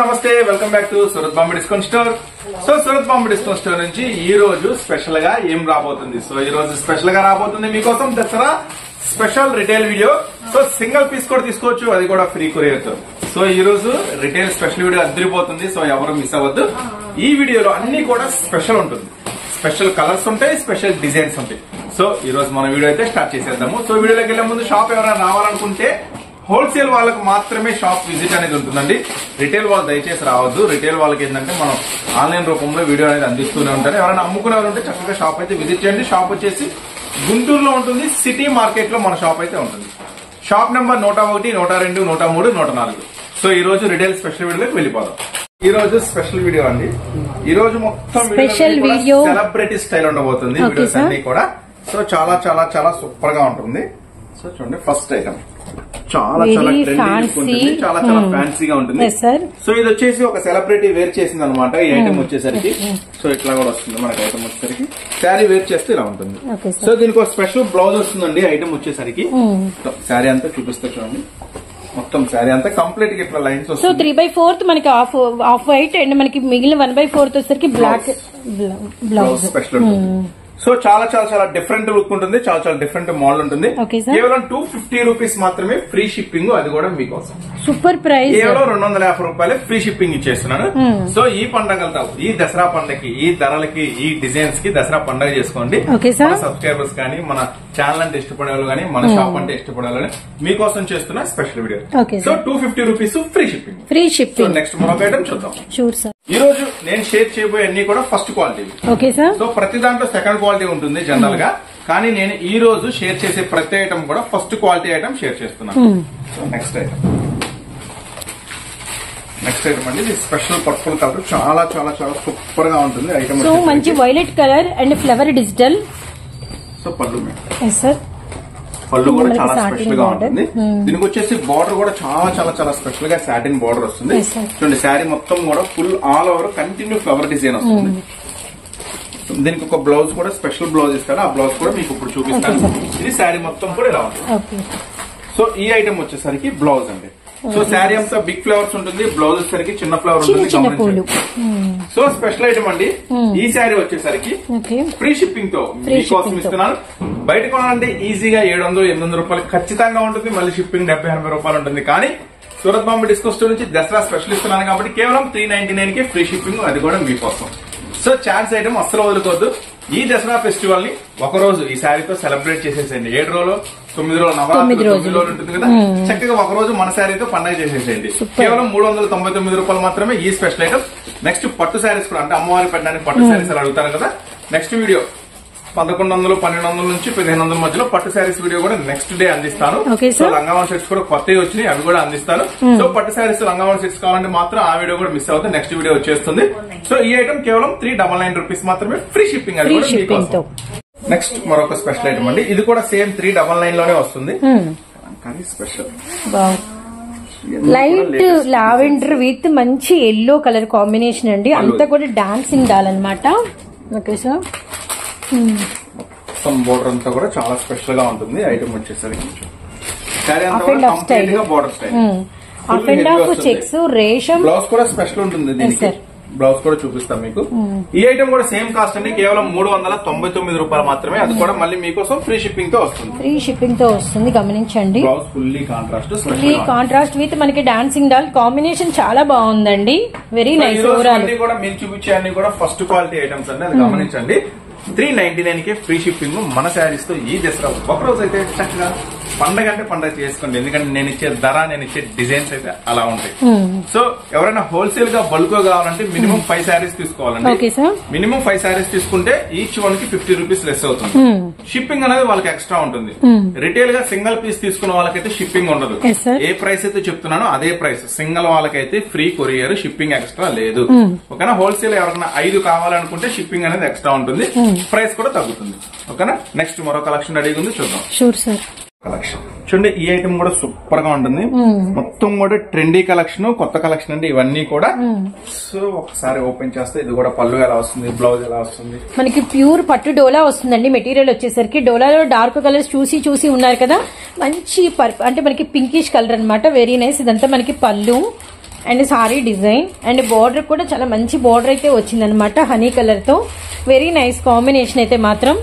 నమస్తే, welcome back to Surat Bombay discount store. So Surat Bombay discount store నుంచి ఈ రోజు స్పెషల్ గా ఏం రాబోతుంది? సో ఈ రోజు స్పెషల్ గా రాబోతుంది మీకోసం Dasara special retail video. So single piece కూడా తీసుకోవచ్చు, అది కూడా ఫ్రీ కొరియర్ తో. సో ఈ రోజు రిటైల్ స్పెషల్ వీడియో అదిరిపోతుంది. సో ఎవరు మిస్ అవ్వద్దు. ఈ వీడియోలో అన్ని కూడా స్పెషల్ ఉంటుంది. స్పెషల్ కలర్స్ ఉంటాయి, స్పెషల్ డిజైన్స్ ఉంటాయి. సో ఈ రోజు మన వీడియో అయితే స్టార్ట్ చేసేద్దాము. సో వీడియోలోకి వెళ్లే ముందు షాప్ ఎవరైనా రావాలనుకుంటే హోల్సేల్ వాళ్ళకి మాత్రమే షాప్ విజిట్ అనేది ఉంటుందండి. రిటైల్ వాళ్ళు దయచేసి రావద్దు. రిటైల్ వాళ్ళకి ఏంటంటే మనం ఆన్లైన్ రూపంలో వీడియో అనేది అందిస్తూనే ఉంటారు. ఎవరైనా అమ్ముకునే వాళ్ళు ఉంటే చక్కగా షాప్ అయితే విజిట్ చేయండి. షాప్ వచ్చేసి గుంటూరులో ఉంటుంది, సిటీ మార్కెట్ లో మన షాప్ అయితే ఉంటుంది. Shop number 101, 102, 103, 104. సో ఈ రోజు రిటైల్ స్పెషల్ వీడియోకి వెళ్ళిపోదాం. ఈ రోజు స్పెషల్ వీడియో అండి. ఈ రోజు మొత్తం వీడియో సెలబ్రిటీ స్టైల్ ఉండబోతుంది. వీడియోస్ అన్ని కూడా సో చాలా చాలా చాలా సూపర్ గా ఉంటుంది. సో చూడండి, ఫస్ట్ ఐటమ్ చాలా చాలా ట్రెండీ, చాలా చాలా ఫ్యాన్సీగా ఉంటుంది. సో ఇది వచ్చేసి ఒక సెలబ్రిటీ వేర్ చేసింది అనమాట. ఈ ఐటమ్ వచ్చేసరికి సో ఇట్లా కూడా వస్తుంది మనకి. ఐటమ్ వచ్చేసరికి శారీ వేర్ చేస్తే ఇలా ఉంటుంది. సో దీనికి ఒక స్పెషల్ బ్లౌజ్ వస్తుందండి. ఐటమ్ వచ్చేసరికి శారీ అంతా చూపిస్తా చూడండి. మొత్తం శారీ అంతా కంప్లీట్ గా ఇట్లా లైన్స్ వస్తుంది. సో 3/4 మనకి ఆఫ్ వైట్ అండ్ మనకి మిగిలిన 1/4 వచ్చేసరికి బ్లాక్ బ్లౌజ్ స్పెషల్ ఉంటుంది. సో చాలా చాలా చాలా డిఫరెంట్ లుక్ ఉంటుంది. చాలా చాలా డిఫరెంట్ మోడల్ ఉంటుంది. కేవలం 250 రూపీస్ మాత్రమే ఫ్రీ షిప్పింగ్, అది కూడా మీకోసం. Super price. కేవలం 250 రూపాయలు ఫ్రీ షిప్పింగ్ ఇచ్చేస్తున్నాను. సో ఈ పండగలతో, ఈ దసరా పండగకి, ఈ ధరలకి, ఈ డిజైన్స్ కి దసరా పండగ చేసుకోండి. మన సబ్స్క్రైబర్స్ కానీ, మన ఛానల్ అంటే ఇష్టపడే వాళ్ళు కానీ, మన షాప్ అంటే ఇష్టపడే వాళ్ళు మీకోసం చేస్తున్న special video. So 250 rupees free shipping. Free shipping. Next మరొక ఐటమ్ చూద్దాం. Sure sir. ఈ రోజు నేను షేర్ చేయబోయే అన్ని కూడా first quality. Okay sir. So ప్రతి దాంట్లో సెకండ్ క్వాలిటీ ఉంటుంది జనరల్ గా, కానీ నేను ఈ రోజు షేర్ చేసే ప్రతి ఐటమ్ కూడా ఫస్ట్ క్వాలిటీ ఐటమ్ షేర్ చేస్తున్నాను. సో నెక్స్ట్ ఐటమ్ అండి, ఇది స్పెషల్ పర్పుల్ కలర్. చాలా చాలా చాలా సూపర్ గా ఉంటుంది ఐటమ్. సో మంచి violet colour and flower digital. So పళ్ళు సార్, పళ్ళు కూడా చాలా స్పెషల్ గా ఉంటుంది. దీనికి వచ్చేసి బార్డర్ కూడా చాలా చాలా చాలా స్పెషల్ గా సాటిన్ బార్డర్ వస్తుంది. చూడండి, శారీ మొత్తం కూడా full all over continue flower design వస్తుంది. దీనికి ఒక బ్లౌజ్ కూడా స్పెషల్ బ్లౌజ్ ఇస్తారు. ఆ బ్లౌజ్ కూడా మీకు ఇప్పుడు చూపిస్తాను. ఇది శారీ మొత్తం కూడా ఇలా ఉంటుంది. సో ఈ ఐటమ్ వచ్చేసరికి బ్లౌజ్ అండి. సో శారీ అంతా బిగ్ ఫ్లవర్స్ ఉంటుంది, బ్లౌజ్ వచ్చేసరికి చిన్న ఫ్లవర్ ఉంటుంది. సో స్పెషల్ ఐటమ్ అండి. ఈ శారీ వచ్చేసరికి ఫ్రీ షిప్పింగ్ తో మీకోసం ఇస్తున్నాను. బయట కొనాలంటే ఈజీగా 700-800 రూపాయలు ఖచ్చితంగా ఉంటుంది. మళ్ళీ షిప్పింగ్ 70-80 రూపాయలు ఉంటుంది. కానీ సూరత్ బాంబే డిస్కౌంట్ స్టోర్ నుంచి దసరా స్పెషల్ ఇస్తున్నాను కాబట్టి కేవలం 399 కి ఫ్రీ షిప్పింగ్, అది కూడా మీకోసం. సో ఛాన్స్ ఐటమ్ అస్సలు వదులుకోవద్దు. ఈ దసరా ఫెస్టివల్ ని ఒక రోజు ఈ శారీతో సెలబ్రేట్ చేసేసేయండి. 7 రోజులు 9 రోజులు నవరాత్రి 9 రోజులు ఉంటుంది కదా, చక్కగా ఒక రోజు మన శారీతో పండుగ చేసేసేయండి. కేవలం 399 రూపాయలు మాత్రమే ఈ స్పెషల్ ఐటమ్. నెక్స్ట్ పట్టు శారీస్ కూడా, అంటే అమ్మవారి పెట్టడానికి పట్టు శారీస్ అలా అడుగుతారు కదా. నెక్స్ట్ వీడియో 1100, 1200 నుంచి 1500 మధ్యలో పట్టు శారీస్ వీడియో కూడా నెక్స్ట్ డే అందిస్తాను. సో లంగావన్ సెట్స్ కూడా కొత్తవి వచ్చినాయి, అవి కూడా అందిస్తాను. సో పట్టు శారీస్, లంగావన్ సెట్స్ కావాలంటే మాత్రం ఆ వీడియో కూడా మిస్ అవుతుంది. నెక్స్ట్ వీడియో వచ్చేస్తుంది. సో ఈ ఐటమ్ కేవలం 399 రూపీస్ మాత్రమే ఫ్రీ షిప్పింగ్, అది కూడా మీకోసం. నెక్స్ట్ మరొక స్పెషల్ ఐటమ్ అండి. ఇది కూడా సేమ్ 399 లోనే వస్తుంది, కానీ స్పెషల్ లైట్ లావెండర్ విత్ మంచి ఎల్లో కలర్ కాంబినేషన్ అండి. అంతా కూడా డాన్సింగ్ డాల్ అనమాట. Okay sir. మొత్తం బోర్డర్ అంతా కూడా చాలా స్పెషల్ గా ఉంటుంది. ఐటమ్ వచ్చేసరికి శారీ అంతా కూడా కంప్లీట్ గా బోర్డర్ స్టైల్. చెక్స్ రేషం బ్లౌజ్ కూడా స్పెషల్ ఉంటుంది. దీనికి బ్లౌజ్ కూడా చూపిస్తాం మీకు. ఈ ఐటమ్ కూడా సేమ్ కాస్ట్ అండి, కేవలం 399 రూపాయలు మాత్రమే. అది కూడా మళ్ళీ మీకోసం ఫ్రీ షిప్పింగ్ తో వస్తుంది. ఫ్రీ షిప్పింగ్ తో వస్తుంది, గమనించండి. Blouse fully contrast, contrast with మనకి డాన్సింగ్ డాల్ కాంబినేషన్ చాలా బాగుందండి. Very nice. అన్ని కూడా మీకు చూపించే అన్ని కూడా ఫస్ట్ క్వాలిటీ ఐటమ్స్ అండి, అది గమనించండి. 399 కి ఫ్రీ షిప్పింగ్ మన శారీస్ తో ఈ దసరా ఒకరోజు అయితే చక్కగా పండగ అంటే పండగ చేసుకోండి. ఎందుకంటే నేను ఇచ్చే ధర, నేను ఇచ్చే డిజైన్స్ అయితే అలా ఉంటాయి. సో ఎవరైనా హోల్సేల్ గా బల్క్ కావాలంటే మినిమం 5 శారీస్ తీసుకోవాలండి. మినిమం 5 శారీస్ తీసుకుంటే ఈచ్ వన్ కి 50 రూపీస్ లెస్ అవుతుంది. షిప్పింగ్ అనేది వాళ్ళకి ఎక్స్ట్రా ఉంటుంది. రిటైల్ గా సింగిల్ పీస్ తీసుకున్న వాళ్ళకైతే షిప్పింగ్ ఉండదు. ఏ ప్రైస్ అయితే చెప్తున్నానో అదే ప్రైస్. సింగిల్ వాళ్ళకైతే ఫ్రీ కొరియర్, షిప్పింగ్ ఎక్స్ట్రా లేదు. ఓకేనా. హోల్సేల్ ఎవరైనా 5 కావాలనుకుంటే షిప్పింగ్ అనేది ఎక్స్ట్రా ఉంటుంది, ప్రైస్ కూడా తగ్గుతుంది. ఓకేనా. నెక్స్ట్ మరో కలెక్షన్ రెడీగా ఉంది, చూద్దాం. Sure sir. కలెక్షన్ చూడండి, ఈ ఐటమ్ కూడా సూపర్ గా ఉంటుంది. మొత్తం కూడా ట్రెండీ కలెక్షన్, కొత్త కలెక్షన్ అండి ఇవన్నీ కూడా. సో ఒకసారి ఓపెన్ చేస్తే ఇది కూడా పళ్ళు ఎలా వస్తుంది, బ్లౌజ్ ఎలా వస్తుంది. మనకి ప్యూర్ పట్టు డోలా వస్తుందండి. మెటీరియల్ వచ్చేసరికి డోలాలో డార్క్ కలర్స్ చూసి ఉన్నారు కదా, మంచి అంటే మనకి పింకిష్ కలర్ అనమాట. Very nice. ఇదంతా మనకి పళ్ళు and sorry design and border కూడా చాలా మంచి బార్డర్ అయితే వచ్చిందనమాట హనీ కలర్ తో. వెరీ నైస్ కాంబినేషన్ అయితే మాత్రం.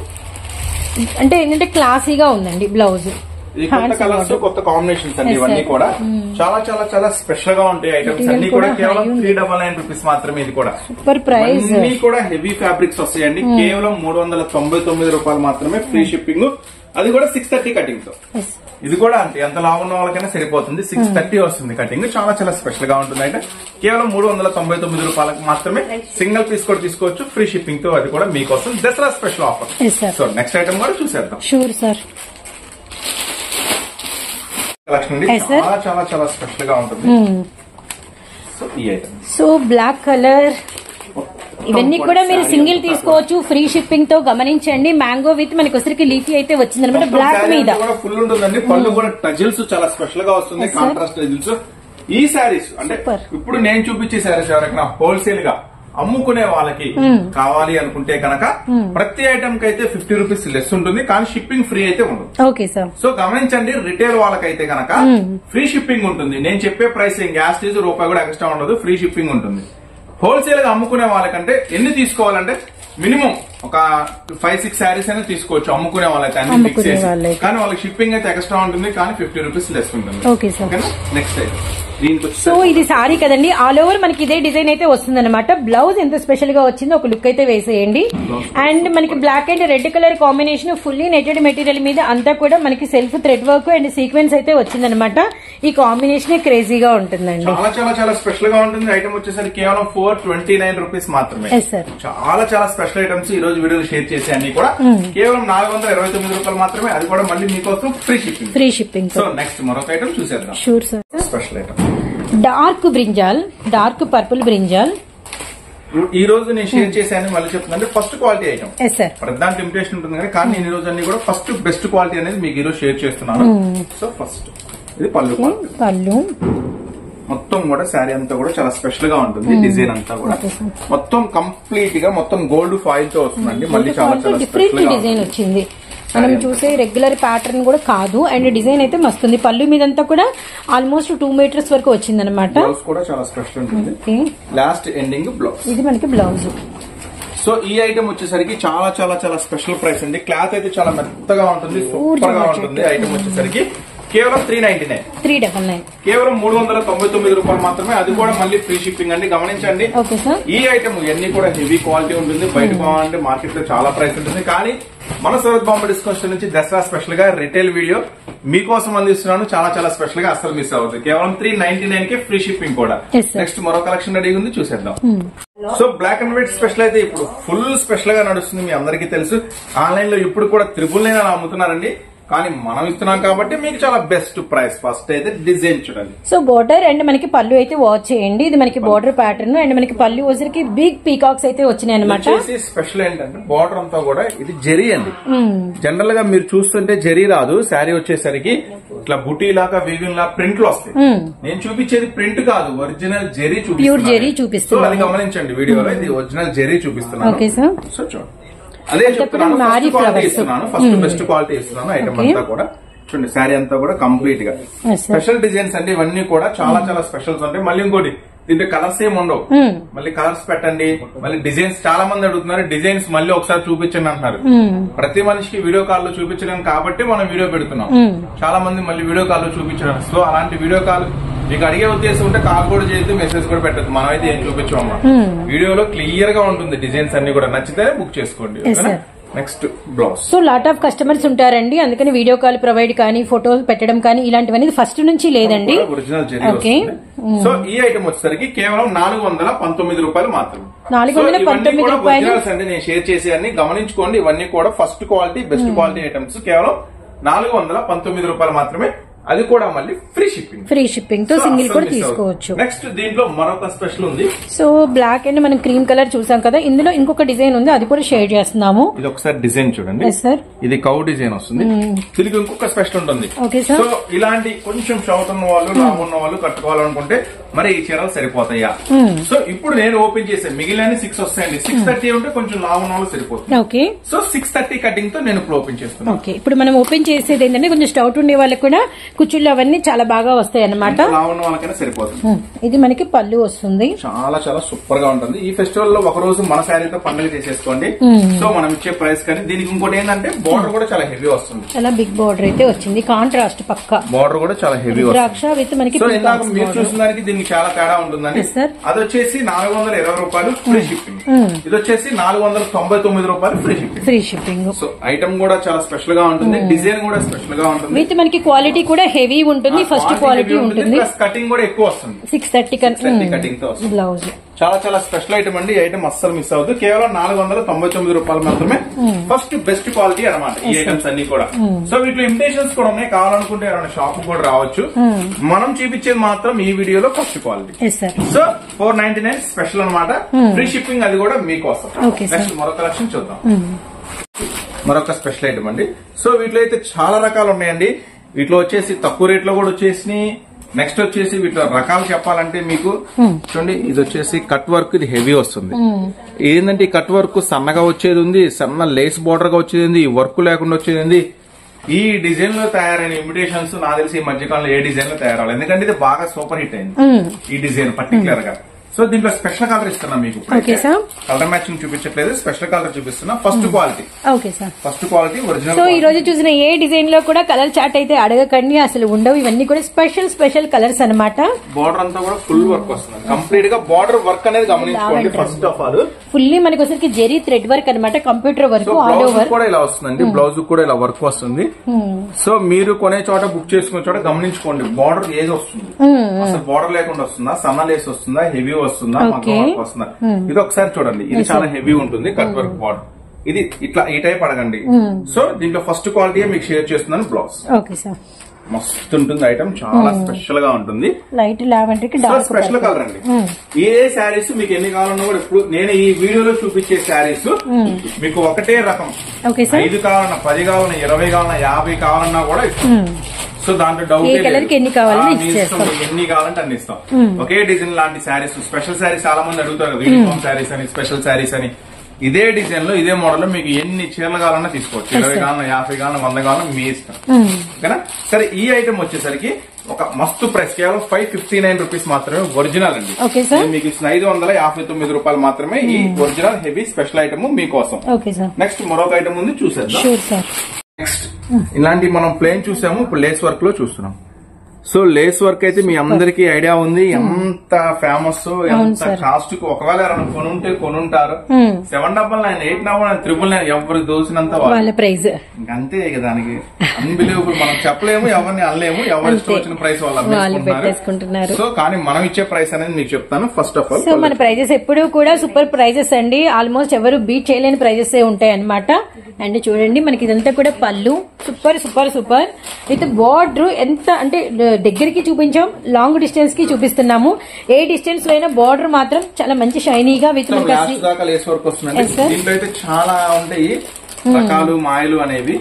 అంటే ఏంటంటే క్లాసీగా ఉందండి బ్లౌజ్. కొత్త కలర్స్ కొత్త కాంబినేషన్స్ అండి ఇవన్నీ కూడా చాలా చాలా చాలా స్పెషల్ గా ఉంటాయి ఐటమ్స్ అన్ని కూడా. కేవలం 399 రూపీస్ మాత్రమే. ఇది కూడా సూపర్ ప్రైస్. అన్ని కూడా హెవీ ఫ్యాబ్రిక్స్ వస్తాయండి. కేవలం 399 రూపాయలు మాత్రమే. ఫ్రీ షిప్పింగ్, అది కూడా 630 కటింగ్ తో. ఇది కూడా అంటే ఎంత లావు ఉన్న వాళ్ళకైనా సరిపోతుంది. 630 వస్తుంది కటింగ్. చాలా చాలా స్పెషల్ గా ఉంటుంది. అయితే కేవలం 399 రూపాయలకు మాత్రమే సింగిల్ పీస్ కూడా తీసుకోవచ్చు ఫ్రీ షిప్పింగ్ తో. అది కూడా మీకోసం Dasara special offer. So next item కూడా చూసేద్దాం. Sure sir. కలెక్షన్ అండి చాలా చాలా చాలా స్పెషల్ గా ఉంటుంది. సో ఈ ఐటమ్ సో బ్లాక్ కలర్ ఇవన్నీ కూడా మీరు సింగిల్ తీసుకోవచ్చు ఫ్రీ షిప్పింగ్ తో. గమనించండి మ్యాంగో విత్ మనకి వచ్చరికి లీఫీ అయితే వచ్చిందనమాట బ్లాక్ మీద. ఫుల్ ఉంటుందండి. పళ్ళు కూడా టజిల్స్ చాలా స్పెషల్ గా వస్తుంది. Contrast tassels. ఈ శారీస్ అంటే ఇప్పుడు నేను చూపించే శారీస్ ఎవరైనా హోల్సేల్ గా అమ్ముకునే వాళ్ళకి కావాలి అనుకుంటే కనుక ప్రతి ఐటమ్ కి అయితే 50 రూపీస్ లెస్ ఉంటుంది. కానీ షిప్పింగ్ ఫ్రీ అయితే ఉండదు. Okay sir. సో గమనించండి, రిటైల్ వాళ్ళకైతే కనుక ఫ్రీ షిప్పింగ్ ఉంటుంది. నేను చెప్పే ప్రైస్ గ్యాస్ ఫీజు రూపాయి కూడా ఎక్స్ట్రా ఉండదు. ఫ్రీ షిప్పింగ్ ఉంటుంది. హోల్సేల్ గా అమ్ముకునే వాళ్ళకంటే ఎన్ని తీసుకోవాలంటే మినిమం ఒక 5-6 శారీస్ అయినా తీసుకోవచ్చు అమ్ముకునే వాళ్ళైతే అన్ని ఫిక్స్ చేసి. కానీ వాళ్ళకి షిప్పింగ్ అయితే ఎక్స్ట్రా ఉంటుంది. కానీ 50 రూపీస్ లెస్ ఉంటుంది. Okay sir. Next item. So ఇది సారీ కదండి. ఆల్ ఓవర్ మనకి ఇదే డిజైన్ అయితే వస్తుంది అనమాట. బ్లౌజ్ ఎంత స్పెషల్ గా వచ్చిందో ఒక లుక్ అయితే వేసేయండి. అండ్ మనకి black and red colour combination fully netted material మీద అంతా కూడా మనకి self thread work and sequence అయితే వచ్చిందనమాట. ఈ కాంబినేషన్ క్రేజీగా ఉంటుందండి. చాలా చాలా చాలా స్పెషల్ గా ఉంటుంది. ఐటమ్ వచ్చేసరికి కేవలం 429 రూపీస్ మాత్రమే. చాలా చాలా స్పెషల్ ఐటమ్స్ ఈ రోజు వీడియోలో షేర్ చేసే అన్ని కూడా కేవలం 429 రూపాయలు మాత్రమే. అది కూడా మళ్ళీ మీకోసం ఫ్రీ షిప్పింగ్. సో నెక్స్ట్ మరొక ఐటమ్ చూసేద్దాం. Sure sir. Special item dark brinjal, dark purple brinjal. ఈ రోజు నేను షేర్ చేశాను మళ్ళీ చెప్తున్నాను. First quality item. ప్రధాన ఇంప్రెషన్ ఉంటుంది కానీ నేను ఈ రోజు అన్ని కూడా ఫస్ట్ బెస్ట్ క్వాలిటీ అనేది మీకు ఈ రోజు షేర్ చేస్తున్నాను. సో ఫస్ట్ ఇది పళ్ళు మొత్తం కూడా శారీ అంతా కూడా చాలా స్పెషల్ గా ఉంటుంది. డిజైన్ అంతా కూడా మొత్తం కంప్లీట్ గా మొత్తం గోల్డ్ ఫాయిల్ తో వస్తుందండి. మళ్ళీ చాలా చాలా డిఫరెంట్ డిజైన్ వచ్చింది. మనం చూసే రెగ్యులర్ ప్యాటర్న్ కూడా కాదు. అండ్ డిజైన్ అయితే మస్తుంది. పళ్ళు మీదంతా కూడా ఆల్మోస్ట్ 2 మీటర్స్ వరకు వచ్చింది అనమాట. బ్లౌజ్ కూడా చాలా స్పెషల్ ఉంటుంది. Last ending blouse. ఇది మనకి బ్లౌజ్. సో ఈ ఐటమ్ వచ్చేసరికి చాలా చాలా చాలా స్పెషల్ ప్రైస్ అండి. క్లాత్ అయితే చాలా మెత్తగా ఉంటుంది. సూపర్ గా ఉంటుంది. ఐటమ్ వచ్చేసరికి కేవలం 399 కేవలం 399 రూపాయలు మాత్రమే. అది కూడా మళ్ళీ ఫ్రీ షిప్పింగ్ అండి. గమనించండి ఈ ఐటమ్ ఇవన్నీ కూడా హెవీ క్వాలిటీ ఉంటుంది. బయట కావాలంటే మార్కెట్ లో చాలా ప్రైస్ ఉంటుంది. కానీ మన సూరత్ బాంబే డిస్కౌంట్ నుంచి దసరా స్పెషల్ గా రిటైల్ వీడియో మీకోసం అందిస్తున్నాను. చాలా చాలా స్పెషల్ గా అసలు మిస్ అవుతుంది. కేవలం 399 కి ఫ్రీ షిప్పింగ్ కూడా. నెక్స్ట్ మరో కలెక్షన్ రెడీ ఉంది చూసేద్దాం. So black and white special అయితే ఇప్పుడు ఫుల్ స్పెషల్ గా నడుస్తుంది. మీ అందరికీ తెలుసు ఆన్లైన్ లో ఇప్పుడు కూడా 999 అమ్ముతున్నారండి. కానీ మనం ఇస్తున్నాం కాబట్టి మీకు చాలా బెస్ట్ ప్రైస్. ఫస్ట్ అయితే డిజైన్ చూడండి. సో బోర్డర్ అండ్ మనకి పళ్ళు అయితే వాచ్ చేయండి. ఇది మనకి బోర్డర్ ప్యాటర్న్ అండ్ మనకి పళ్ళు వచ్చరికి బిగ్ పీకాక్స్ అయితే వచ్చినాయి అనమాట. స్పెషల్ ఏంటంటే బోర్డర్ అంతా కూడా ఇది జరీ అండి. జనరల్ గా మీరు చూస్తుంటే జరీ రాదు. శారీ వచ్చేసరికి ఇట్లా బుటీ లాగా వీవింగ్ లాగా ప్రింట్లు వస్తాయి. నేను చూపించేది ప్రింట్ కాదు, ఒరిజినల్ జరీ చూపిస్తున్నాను. అది గమనించండి వీడియోలో. ఇది ఒరిజినల్ జరీ చూపిస్తున్నాను. సో చూడండి. అదే చెప్తున్నాను. ఫస్ట్ క్వాలిటీ ఇస్తున్నాను. ఫస్ట్ బెస్ట్ క్వాలిటీ ఇస్తున్నాను. ఐటమ్ అంతా కూడా చూడండి. శారీ అంతా కూడా కంప్లీట్ గా స్పెషల్ డిజైన్స్ అండి. ఇవన్నీ కూడా చాలా చాలా స్పెషల్స్ ఉంటాయి. మళ్ళీ ఇంకోటి దీంట్లో కలర్స్ ఏమి ఉండవు. మళ్ళీ కలర్స్ పెట్టండి. మళ్ళీ డిజైన్స్ చాలా మంది అడుగుతున్నారు. డిజైన్స్ మళ్ళీ ఒకసారి చూపించండి అంటున్నారు. ప్రతి మనిషికి వీడియో కాల్ లో చూపించడం కాబట్టి మనం వీడియో పెడుతున్నాం. చాలా మంది మళ్ళీ వీడియో కాల్ లో చూపించడం. సో అలాంటి వీడియో కాల్ మీకు అడిగే ఉద్దేశం ఉంటే కాల్ కూడా చేయొద్దు, మెసేజ్ కూడా పెట్టద్దు. మనం అయితే ఏం చూపించామమ్మా. వీడియోలో క్లియర్ గా ఉంటుంది డిజైన్స్ అన్ని కూడా. నచ్చితే బుక్ చేసుకోండి. Next blouse. So lot of customers ఉంటారండి. అందుకని వీడియో కాల్ ప్రొవైడ్ కానీ ఫోటోలు పెట్టడం కానీ ఇలాంటివన్నీ ఫస్ట్ నుంచి లేదండి. ఒరిజినల్ జరీ. సో ఈ ఐటమ్ వచ్చేసరికి కేవలం 419 రూపాయలు మాత్రమే. 419 రూపాయలు అండి. నేను షేర్ చేసే అన్ని గమనించుకోండి. ఇవన్నీ కూడా first quality best quality items. కేవలం 419 రూపాయలు మాత్రమే. అది కూడా మళ్ళీ ఫ్రీ షిప్పింగ్ తో సింగిల్ కూడా తీసుకోవచ్చు. నెక్స్ట్ దీంట్లో మరొక స్పెషల్ ఉంది. సో బ్లాక్ అండ్ మనం క్రీమ్ కలర్ చూసాం కదా. ఇందులో ఇంకొక డిజైన్ ఉంది. అది కూడా షేర్ చేస్తున్నాము. ఇది ఒకసారి డిజైన్ చూడండి. ఇది కౌ డిజైన్ వస్తుంది. దీనికి ఇంకొక స్పెషల్ ఉంటుంది. సో ఇలాంటి కొంచెం షార్ట్ ఉన్న వాళ్ళు లాంగ్ ఉన్న వాళ్ళు కట్టుకోవాలనుకుంటే మరి ఈ చీరలు సరిపోతాయా? సో ఇప్పుడు నేను ఓపెన్ చేసాను, మిగిలిన 6 వస్తాయండి. 630 ఉంటే కొంచెం లావు ఉన్న వాళ్ళు సరిపోతుంది. ఓకే. సో 630 కటింగ్ తో నేను ఇప్పుడు ఓపెన్ చేస్తున్నాను. ఓకే. ఇప్పుడు మనం ఓపెన్ చేసేది ఏంటంటే కొంచెం స్టౌట్ ఉండే వాళ్ళకి కూడా కుచ్చుళ్ళు అవన్నీ చాలా బాగా వస్తాయి అన్నమాట. లావు ఉన్న వాళ్ళకైనా సరిపోతుంది. ఇది మనకి పళ్ళు వస్తుంది. చాలా చాలా సూపర్ గా ఉంటుంది. ఈ ఫెస్టివల్ లో ఒక రోజు మన శారీతో పండుగ చేసేసుకోండి. సో మనం ఇచ్చే ప్రైస్ కానీ దీనికి ఇంకోటి ఏంటంటే బార్డర్ కూడా చాలా హెవీ వస్తుంది. చాలా బిగ్ బార్డర్ అయితే వచ్చింది, కాంట్రాస్ట్ పక్క బార్డర్ కూడా చాలా హెవీ ద్రాక్ష విత్ మనకి. సో ఇందాక మీరు చూసిన దానికి దీనికి చాలా తేడా ఉంటుందండి. అది వచ్చేసి 420 రూపాయలు ఫ్రీ షిప్పింగ్, ఇది వచ్చేసి 499 రూపాయలు ఫ్రీ షిప్పింగ్. సో ఐటమ్ కూడా చాలా స్పెషల్ గా ఉంటుంది, డిజైన్ కూడా స్పెషల్ గా ఉంటుంది, విత్ మనకి క్వాలిటీ కూడా హెవీ ఉంటుంది, ఫస్ట్ క్వాలిటీ ఉంటుంది, ప్లస్ కటింగ్ కూడా ఎక్కువ వస్తుంది. 630 కటింగ్ తో వస్తుంది. బ్లౌజ్ చాలా చాలా స్పెషల్ ఐటమ్ అండి. ఈ ఐటమ్ అస్సలు మిస్ అవుతుంది. కేవలం 499 రూపాయలు మాత్రమే. ఫస్ట్ బెస్ట్ క్వాలిటీ అనమాట ఈ ఐటమ్స్ అన్ని కూడా. సో వీటిలో ఇమిటేషన్స్ కూడా ఉన్నాయి, కావాలనుకుంటే ఎవరైనా షాప్ కూడా రావచ్చు. మనం చూపించేది మాత్రం ఈ వీడియోలో ఫస్ట్ క్వాలిటీ. సో 499 స్పెషల్ అనమాట, ఫ్రీ షిప్పింగ్, అది కూడా మీకోసం. నెక్స్ట్ మరొక కలెక్షన్ చూద్దాం. మరొక స్పెషల్ ఐటమ్ అండి. సో వీటిలో అయితే చాలా రకాలు ఉన్నాయండి. వీటిలో వచ్చేసి తక్కువ రేట్ లో కూడా వచ్చేసి, నెక్స్ట్ వచ్చేసి వీటిలో రకాలు చెప్పాలంటే మీకు చూడండి, ఇది వచ్చేసి కట్ వర్క్, ఇది హెవీ వస్తుంది. ఏంటంటే ఈ కట్ వర్క్ సన్నగా వచ్చేది ఉంది, సన్న లేస్ బోర్డర్ గా వచ్చేది ఉంది, వర్క్ లేకుండా వచ్చేది ఉంది. ఈ డిజైన్ లో తయారైన ఇమిటేషన్స్ నాకు తెలిసి ఈ మధ్యకాలంలో ఏ డిజైన్ లో తయారవ్వాలి, ఎందుకంటే ఇది బాగా సూపర్ హిట్ అయింది ఈ డిజైన్ పర్టికులర్ గా. సో దీంట్లో స్పెషల్ కలర్ ఇస్తున్నా మీకు. కలర్ మ్యాచింగ్ చూపించట్లేదు, స్పెషల్ కలర్ చూపిస్తున్నా. First quality. First quality original. So ఈ రోజు చూసిన ఏ డిజైన్ లో కూడా కలర్ చార్ట్ అయితే అడగకండి, అసలు ఉండవు. ఇవన్నీ కూడా స్పెషల్ కలర్స్ అన్నమాట. బార్డర్ అంతా కూడా ఫుల్ వర్క్ వస్తుంది, కంప్లీట్ గా బార్డర్ వర్క్ అనేది గమనించుకోండి. ఫస్ట్ ఆఫ్ ఆల్ ఫుల్లీ మనకి వచ్చేసరికి జెరీ థ్రెడ్ వర్క్ అనమాట, కంప్యూటర్ వర్క్ ఆల్ ఓవర్ కూడా ఇలా వస్తుందండి. బ్లౌజ్ కూడా ఇలా వర్క్ వస్తుంది. సో మీరు కొనే చోట, బుక్ చేసుకునే చోట గమనించుకోండి బార్డర్ ఏది వస్తుంది, అసలు బార్డర్ లేకుండా వస్తుందా, సన్న లేస్ వస్తుందా, హెవీ వస్తుందా, వర్క్ వస్తుందా. ఇది ఒకసారి చూడండి, ఇది చాలా హెవీ ఉంటుంది కట్ వర్క్ బార్డర్. ఇది ఇట్లా ఈ టైప్ అడగండి. సో దీంట్లో ఫస్ట్ క్వాలిటీ మీకు షేర్ చేస్తున్నాను. బ్లౌజ్ మస్తు ఉంటుంది, ఐటమ్ చాలా స్పెషల్ గా ఉంటుంది. లైట్ లావెండర్ కి స్పెషల్ కలర్ అండి. ఏ శారీస్ మీకు ఎన్ని కావాలన్నా కూడా ఇప్పుడు నేను ఈ వీడియోలో చూపించే శారీస్ మీకు ఒకటే రకం, 5 కావాలన్నా, 10 కావాలన్నా, 20 కావాలన్నా, 50 కావాలన్నా కూడా ఇస్తాం. సో దాంట్లో డౌట్ ఎన్ని కావాలంటే అన్ని ఇస్తాం. ఒకే డిజైన్ లాంటి శారీస్, స్పెషల్ శారీస్ చాలా మంది అడుగుతారు కదా, యూనిఫామ్ శారీస్ అని, స్పెషల్ శారీస్ అని. ఇదే డిజైన్ లో ఇదే మోడల్ లో మీకు ఎన్ని చీరలు కావాలన్నా తీసుకోవచ్చు. 20 కావాలన్నా, 50 కావాలన్నా, 100 కావాలన్నా మీ ఇష్టం. ఓకేనా? సరే, ఈ ఐటమ్ వచ్చేసరికి ఒక మస్తు ప్రైస్, కేవలం 559 రూపీస్ మాత్రమే ఒరిజినల్ అండి. మీకు ఇచ్చిన 559 రూపాయలు మాత్రమే ఈ ఒరిజినల్ హెవీ స్పెషల్ ఐటమ్ మీకోసం. నెక్స్ట్ మరొక ఐటమ్ ఉంది, చూసేద్దాం. నెక్స్ట్ ఇలాంటి మనం ప్లేన్ చూసాము, ఇప్పుడు లేస్ వర్క్ లో చూస్తున్నాం. సో లేస్ వర్క్ అయితే మీ అందరికీ ఐడియా ఉంది ఎంత ఫేమస్, ఎంత కాస్ట్ కు. ఒకవేళ ఎవరైనా కొనుంటారు. 799, 899, 999 ఎవరికి దోసినంత వాళ్ళ ప్రైస్. ఇంకంతే ఇక దానికి అన్బిలీవబుల్. మనం చెప్పలేము, ఎవరిని అనలేము, ఎవరు ఇష్టం వచ్చిన ప్రైస్ వాళ్ళు పెట్టేసుకుంటున్నారు. సో కానీ మనం ఇచ్చే ప్రైస్ అనేది మీకు చెప్తాను. ఫస్ట్ ఆఫ్ ఆల్, సో మన ప్రైజెస్ ఎప్పుడు కూడా సూపర్ ప్రైజెస్ అండి, ఆల్మోస్ట్ ఎవరు బీట్ చేయలేని ప్రైజెస్ ఉంటాయి అనమాట. అండ్ చూడండి, మనకి ఇదంతా కూడా పళ్ళు super super super with border. ఎంత అంటే దగ్గరికి చూపించాం, లాంగ్ డిస్టెన్స్ కి చూపిస్తున్నాము. ఏ డిస్టెన్స్ లో అయినా బార్డర్ మాత్రం చాలా మంచి షైనీగా విత్ లేస్ వర్క్ వస్తుంది. దీంట్లో అయితే చాలా ఉంటాయి రకాలు, మాయలు అనేవి.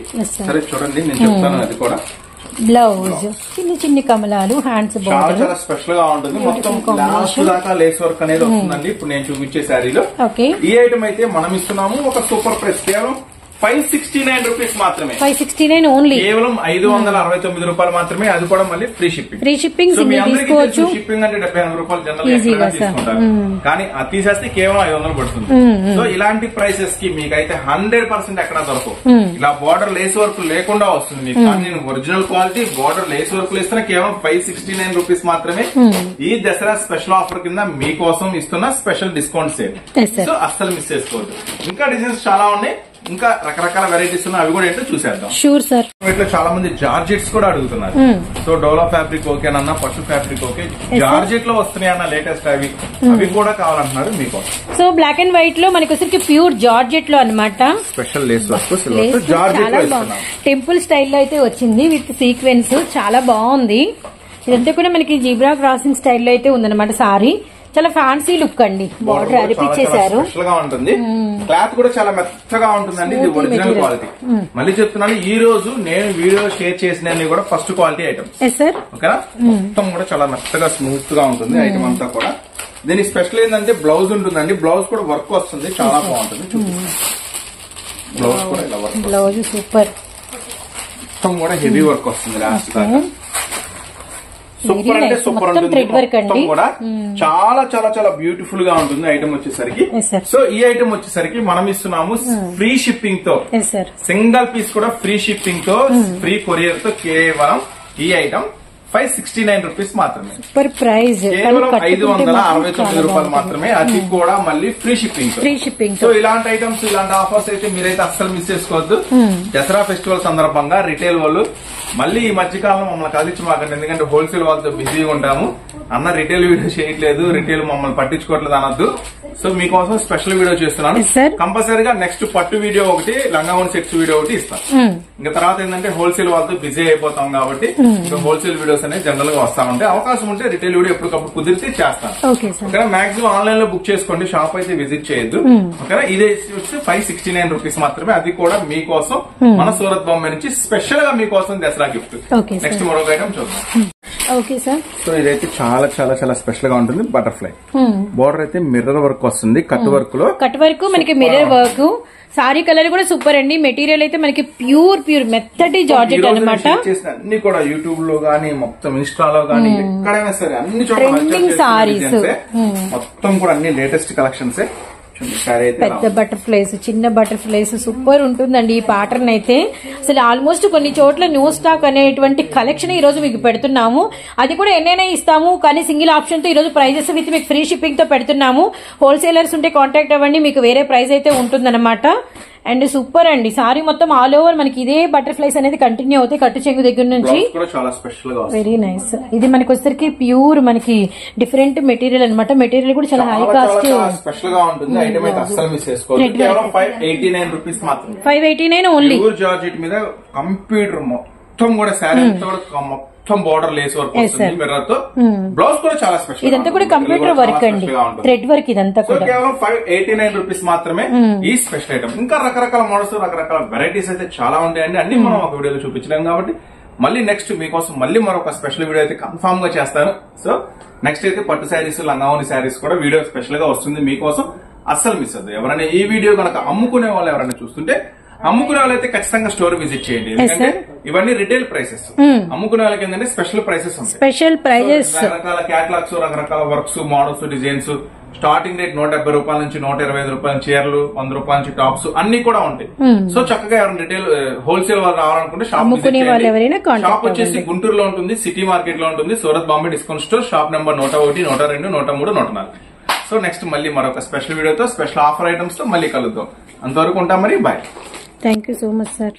సరే చూడండి, నేను చెప్తాను. అది కూడా బ్లౌజ్ చిన్ని కమలాలు, హ్యాండ్స్ బార్డర్ చాలా స్పెషల్ గా ఉంటుంది. మొత్తం లాస్ట్ దాకా లేస్ వర్క్ అనేది వస్తుందండి ఇప్పుడు నేను చూపించే శారీలో. ఈ ఐటమ్ అయితే మనం ఇస్తున్నాము ఒక సూపర్ ప్రైస్, కేవలం 569 రూపీస్ మాత్రమే. 569 ఓన్లీ, కేవలం 569 రూపాయలు మాత్రమే. అది కూడా మళ్ళీ ఫ్రీ షిప్పింగ్. తీసుకోవచ్చు. షిప్పింగ్ అంటే 78 రూపాయలు జనరల్ గా తీసుకుంటారు, కానీ అది తీసేస్తే కేవలం 500 పడుతుంది. సో ఇలాంటి ప్రైసెస్ కి మీకైతే 100% ఎక్కడా దొరకవు. ఇలా బార్డర్ లేస్ వర్క్ లేకుండా వస్తుంది మీకు. కానీ నేను original quality border lace work ఇస్తున్నా, కేవలం 569 రూపీస్ మాత్రమే. ఈ దసరా స్పెషల్ ఆఫర్ కింద మీకోసం ఇస్తున్న స్పెషల్ డిస్కౌంట్ సేల్. సో అస్సలు మిస్ చేసుకోవద్దు. ఇంకా డిజైన్స్ చాలా ఉన్నాయి, ఇంకా రకరకాల వెరైటీస్ ఉన్నాయి, అవి కూడా ఏంటో చూసేద్దాం. Sure sir. వీటిలో చాలా మంది జార్జెట్స్ కూడా అడుగుతున్నారు. సో డోలా ఫ్యాబ్రిక్ ఓకేనన్నా, పట్టు ఫ్యాబ్రిక్ ఓకే, జార్జెట్ లో వస్తున్నాయి అన్న లేటెస్ట్ అవి కూడా కావాలంటున్నారు మీకోసం. సో బ్లాక్ అండ్ వైట్ లో మనకి వచ్చరికి ప్యూర్ జార్జెట్ లో అనమాట. స్పెషల్ లేస్ వర్క్ జార్జెట్ లో ఇస్తున్నాం. టెంపుల్ స్టైల్లో అయితే వచ్చింది విత్ సీక్వెన్స్, చాలా బాగుంది. ఇదంతా కూడా మనకి జీబ్రా క్రాసింగ్ స్టైల్లో అయితే ఉందన్నమాట సారీ. చాలా ఫ్యాన్సీ లుక్ అండి. బార్డర్ అరిపించేశారు. స్పెషల్ గా ఉంటుంది. క్లాత్ కూడా చాలా మెత్తగా ఉంటుందండి. ఇది ఒరిజినల్ క్వాలిటీ. మళ్ళీ చెప్తున్నాను, ఈ రోజు నేను వీడియో షేర్ చేసిన కూడా ఫస్ట్ క్వాలిటీ ఐటమ్. ఓకేనా? మొత్తం కూడా చాలా మెత్తగా స్మూత్ గా ఉంటుంది ఐటమ్ అంతా కూడా. దీనికి స్పెషల్ ఏంటంటే బ్లౌజ్ ఉంటుందండి. బ్లౌజ్ కూడా వర్క్ వస్తుంది, చాలా బాగుంటుంది. బ్లౌజ్ కూడా ఇలా వర్క్, బ్లౌజ్ సూపర్. మొత్తం కూడా హెవీ వర్క్ వస్తుంది లాస్ట్ దాకా. సూపర్ అంటే సూపర్ ఉంటుంది. మొత్తం కూడా చాలా చాలా చాలా బ్యూటిఫుల్ గా ఉంటుంది ఐటమ్ వచ్చేసరికి. సో ఈ ఐటమ్ వచ్చేసరికి మనం ఇస్తున్నాము ఫ్రీ షిప్పింగ్ తో, సింగిల్ పీస్ కూడా ఫ్రీ షిప్పింగ్ తో, ఫ్రీ కొరియర్ తో కేవలం ఈ ఐటమ్ 569 రూపీస్ మాత్రమే. Super price. కేవలం 569 రూపాయలు మాత్రమే. అది కూడా మళ్ళీ ఫ్రీ షిప్పింగ్. సో ఇలాంటి ఐటమ్స్, ఇలాంటి ఆఫర్స్ అయితే మీరైతే అస్సలు మిస్ చేసుకోవద్దు. దసరా ఫెస్టివల్ సందర్భంగా రిటైల్ వాళ్ళు మళ్ళీ ఈ మధ్యకాలం మమ్మల్ని కలిసి మాకండి, ఎందుకంటే హోల్సేల్ వాళ్ళతో బిజీగా ఉంటాము. అన్న రిటైల్ వీడియో చేయట్లేదు, రిటైల్ మమ్మల్ని పట్టించుకోవట్లేదు అనొద్దు. సో మీకోసం స్పెషల్ వీడియో చేస్తున్నాను. కంపల్సరీగా నెక్స్ట్ పట్టు వీడియో ఒకటి, లంగావోని సెట్స్ వీడియో ఒకటి ఇస్తాను. ఇంకా తర్వాత ఏంటంటే హోల్సేల్ వాళ్ళతో బిజీ అయిపోతాం కాబట్టి ఇంకా హోల్సేల్ వీడియోస్ అనేది జనరల్ గా వస్తా ఉంటాయి. అవకాశం ఉంటే రిటైల్ వీడియో ఎప్పటికప్పుడు కుదిరితే చేస్తాను. ఓకేనా? మాక్సిమం ఆన్లైన్ లో బుక్ చేసుకోండి, షాప్ అయితే విజిట్ చేయొద్దు. ఓకేనా? ఇదే 569 రూపీస్ మాత్రమే. అది కూడా మీకోసం మన సూరత్ బాంబే నుంచి స్పెషల్ గా మీకోసం దసరా గిఫ్ట్. నెక్స్ట్ మరొక ఐటమ్ చూద్దాం. Okay sir. సో ఇదైతే చాలా చాలా చాలా స్పెషల్ గా ఉంటుంది. బటర్ఫ్లై బోర్డర్ అయితే మిర్రర్ వర్క్ వస్తుంది. కట్ వర్క్ లో, కట్ వర్క్ మనకి మిర్రర్ వర్క్. సారీ కలర్ కూడా సూపర్ అండి. మెటీరియల్ అయితే మనకి ప్యూర్ మెత్తటి జార్జెట్ అన్నమాట. అన్ని కూడా యూట్యూబ్ లో గానీ, మొత్తం ఇన్స్టాలో గానీ, ఎక్కడైనా సరే అన్ని ట్రెండింగ్ సారీస్ మొత్తం కూడా అన్ని లేటెస్ట్ కలెక్షన్స్. పెద్ద బటర్ఫ్లైస్, చిన్న బటర్ఫ్లైస్ సూపర్ ఉంటుందండి ఈ ప్యాటర్న్ అయితే. అసలు ఆల్మోస్ట్ కొన్ని చోట్ల న్యూ స్టాక్ అనేటువంటి కలెక్షన్ ఈ రోజు మీకు పెడుతున్నాము. అది కూడా ఎన్నైనా ఇస్తాము, కానీ సింగిల్ ఆప్షన్ తో ఈ రోజు ప్రైజెస్ విత్ మీకు ఫ్రీ షిప్పింగ్ తో పెడుతున్నాము. హోల్సేలర్స్ ఉంటే కాంటాక్ట్ అవ్వండి, మీకు వేరే ప్రైస్ అయితే ఉంటుందన్నమాట. అండ్ సూపర్ అండి. సారీ మొత్తం ఆల్ ఓవర్ మనకి ఇదే బటర్ఫ్లైస్ అనేది కంటిన్యూ అవుతాయి కట్టు చెంగు దగ్గర నుంచి. Very nice. ఇది మనకి వచ్చేసరికి ప్యూర్ మనకి డిఫరెంట్ మెటీరియల్ అనమాట. మెటీరియల్ కూడా చాలా హై కాస్ట్, స్పెషల్ గా ఉంటుంది. ఐటమ్ అయితే అస్సలు మిస్ చేసుకోవద్దు. కేవలం 589 రూపీస్ మాత్రమే. 589 ఓన్లీ. ప్యూర్ జార్జెట్ మీద కంప్యూటర్ మొత్తం కూడా శారీ మొత్తం బోర్డర్ లేస్ వర్క్ వస్తుంది మిర్రర్ తో. బ్లౌజ్ కూడా చాలా స్పెషల్. ఇదంతా కూడా కంప్యూటర్ వర్క్ అండి, థ్రెడ్ వర్క్. ఇదంతా కూడా కేవలం 589 రూపీస్ మాత్రమే ఈ స్పెషల్ ఐటమ్. ఇంకా రకరకాల మోడల్స్, రకరకాల వెరైటీస్ అయితే చాలా ఉంటాయండి. అన్ని మనం ఒక వీడియోలో చూపించలేం కాబట్టి మళ్ళీ నెక్స్ట్ మీకోసం మళ్ళీ మరొక స్పెషల్ వీడియో అయితే కన్ఫర్మ్ గా చేస్తాను. సో నెక్స్ట్ అయితే పట్టు శారీస్, లంగావోని శారీస్ కూడా వీడియో స్పెషల్ గా వస్తుంది మీకోసం. అస్సలు మిస్ అవ్వదు. ఎవరైనా ఈ వీడియో కనుక అమ్ముకునే వాళ్ళు ఎవరైనా చూస్తుంటే, అమ్ముకునే వాళ్ళైతే ఖచ్చితంగా స్టోర్ విజిట్ చేయండి. ఎందుకంటే ఇవన్నీ రిటైల్ ప్రైసెస్. అమ్ముకునే వాళ్ళకి ఏంటంటే స్పెషల్ ప్రైసెస్ ఉంటాయి. స్పెషల్ ప్రైజెస్, రకరకాల క్యాటలాగ్స్, రకరకాల works, models, designs. Starting rate 170 రూపాయల నుంచి 125 రూపాయల చీరలు, 100 రూపాయల నుంచి టాప్స్ అన్ని కూడా ఉంటాయి. సో చక్కగా ఎవరైనా రిటైల్ హోల్సేల్ వాళ్ళు రావాలనుకుంటే షాప్ వచ్చేసి గుంటూరులో ఉంటుంది, సిటీ మార్కెట్ లో ఉంటుంది, Surat Bombay discount store, shop number 101, 102, 103, 104. So next మళ్ళీ మరొక స్పెషల్ వీడియోతో, స్పెషల్ ఆఫర్ ఐటమ్స్ తో మళ్ళీ కలుద్దాం. అంతవరకు ఉంటాం మరి. Bye. Thank you so much sir.